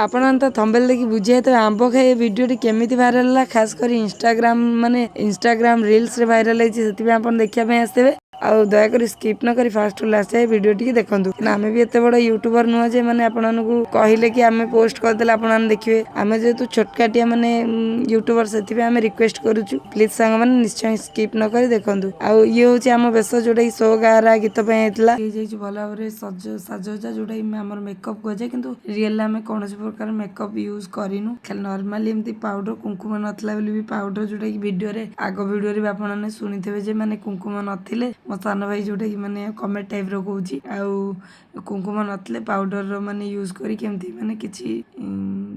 ଆପଣ ତ ଥମ୍ବନେଲ୍ ଦେଖି ବୁଝିଯାଇଥିବେ ଆମ୍ବ ଖାଇ ଭିଡ଼ିଓଟି କେମିତି ଭାଇରାଲ ହେଲା। ଖାସ୍ କରି ଇନଷ୍ଟାଗ୍ରାମ ରିଲ୍ସରେ ଭାଇରାଲ ହେଇଛି, ସେଥିପାଇଁ ଆପଣ ଦେଖିବା ପାଇଁ ଆସିଥିବେ। ଆଉ ଦୟାକରି ସ୍କିପ୍ ନ କରି ଫାଷ୍ଟରୁ ଲାଷ୍ଟ ଯାଏ ଭିଡ଼ିଓ ଟିକେ ଦେଖନ୍ତୁ। ଆମେ ବି ଏତେ ବଡ଼ ୟୁଟ୍ୟୁବର ନୁହଁ ଯେ ମାନେ ଆପଣମାନଙ୍କୁ କହିଲେ କି ଆମେ ପୋଷ୍ଟ କରିଦେଲେ ଆପଣମାନେ ଦେଖିବେ। ଆମେ ଯେହେତୁ ଛୋଟକାଟିଆ ମାନେ ୟୁଟ୍ୟୁବର, ସେଥିପାଇଁ ଆମେ ରିକ୍ୱେଷ୍ଟ କରୁଛୁ ପ୍ଲିଜ୍ ସାଙ୍ଗମାନେ ନିଶ୍ଚୟ ସ୍କିପ୍ ନ କରି ଦେଖନ୍ତୁ। ଆଉ ଇଏ ହେଉଛି ଆମ ବେଶ, ଯୋଉଟାକି ସୋ ଗାରା ଗୀତ ପାଇଁ ହେଇଥିଲା। ହେଇଯାଇଛି ଭଲ ଭାବରେ ସାଜସଜ୍ଜା, ଯୋଉଟାକି ଆମର ମେକଅପ୍ କୁହାଯାଏ, କିନ୍ତୁ ରିଏଲରେ ଆମେ କୌଣସି ପ୍ରକାର ମେକଅପ୍ ୟୁଜ୍ କରିନୁ। ଖାଲି ନର୍ମାଲି ଏମିତି ପାଉଡର, କୁଙ୍କୁମ ନଥିଲା ବୋଲି ବି ପାଉଡର, ଯୋଉଟାକି ଭିଡ଼ିଓରେ ଆଗ ଭିଡ଼ିଓରେ ବି ଆପଣମାନେ ଶୁଣିଥିବେ ଯେ ମାନେ କୁଙ୍କୁମ ନଥିଲେ ମୋ ସାନ ଭାଇ ଯୋଉଟାକି ମାନେ କମେଣ୍ଟ ଟାଇପ୍ର କହୁଛି, ଆଉ କୁଙ୍କୁମ ନଥିଲେ ପାଉଡରର ମାନେ ୟୁଜ୍ କରି କେମିତି ମାନେ କିଛି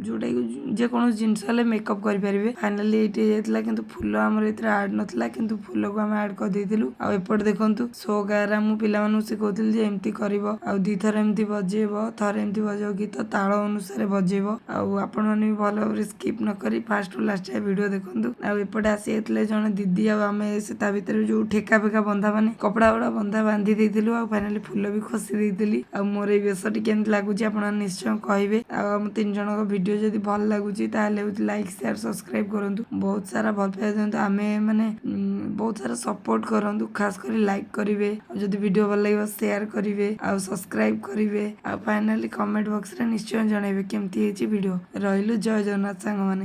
ଯୋଉଟାକି ଯେକୌଣସି ଜିନିଷ ହେଲେ ମେକଅପ୍ କରିପାରିବେ। ଫାଇନାଲି ଏଇଠି ହେଇଯାଇଥିଲା, କିନ୍ତୁ ଫୁଲ ଆମର ଏଥିରେ ଆଡ୍ ନଥିଲା, କିନ୍ତୁ ଫୁଲକୁ ଆମେ ଆଡ୍ କରିଦେଇଥିଲୁ। ଆଉ ଏପଟେ ଦେଖନ୍ତୁ ସୋ ଗାରା ମୁଁ ପିଲାମାନଙ୍କୁ ଶିଖଉଥିଲି ଯେ ଏମିତି କରିବ, ଆଉ ଦିଥର ଏମିତି ବଜେଇବ, ଥରେ ଏମିତି ବଜେଇବ, ଗୀତ ତାଳ ଅନୁସାରେ ବଜେଇବ। ଆଉ ଆପଣମାନେ ବି ଭଲ ଭାବରେ ସ୍କିପ୍ ନ କରି ଫାଷ୍ଟରୁ ଲାଷ୍ଟ ଯାଏ ଭିଡ଼ିଓ ଦେଖନ୍ତୁ। ଆଉ ଏପଟେ ଆସିଯାଇଥିଲେ ଜଣେ ଦିଦି, ଆଉ ଆମେ ତା ଭିତରେ ଯୋଉ ଠେକା ଫେକା ବନ୍ଧା ମାନେ କପଡ଼ା ଗୁଡ଼ା ବନ୍ଧା ବାନ୍ଧି ଦେଇଥିଲୁ। ଆଉ ଫାଇନାଲି ଫୁଲ ବି ଖୋସି ଦେଇଥିଲି। ଆଉ ମୋର ଏଇ ବେଶଟି କେମିତି ଲାଗୁଛି ଆପଣମାନେ ନିଶ୍ଚୟ କହିବେ। ଆଉ ଆମ 3 ଜଣଙ୍କ ଭିଡ଼ିଓ ଯଦି ଭଲ ଲାଗୁଛି ତାହେଲେ ହେଉଛି ଲାଇକ୍, ସେୟାର, ସବସ୍କ୍ରାଇବ୍ କରନ୍ତୁ। ବହୁତ ସାରା ଭଲ ପାଇବା ଦିଅନ୍ତୁ। ଆମେ ମାନେ ବହୁତ ସାରା ସପୋର୍ଟ କରନ୍ତୁ। ଖାସ୍ କରି ଲାଇକ୍ କରିବେ, ଆଉ ଯଦି ଭିଡ଼ିଓ ଭଲ ଲାଗିବ ସେୟାର କରିବେ, ଆଉ ସବସ୍କ୍ରାଇବ୍ କରିବେ, ଆଉ ଫାଇନାଲି କମେଣ୍ଟ ବକ୍ସରେ ନିଶ୍ଚୟ ଜଣାଇବେ କେମିତି ହେଇଛି ଭିଡ଼ିଓ। ରହିଲୁ, ଜୟ ଜଗନ୍ନାଥ ସାଙ୍ଗମାନେ।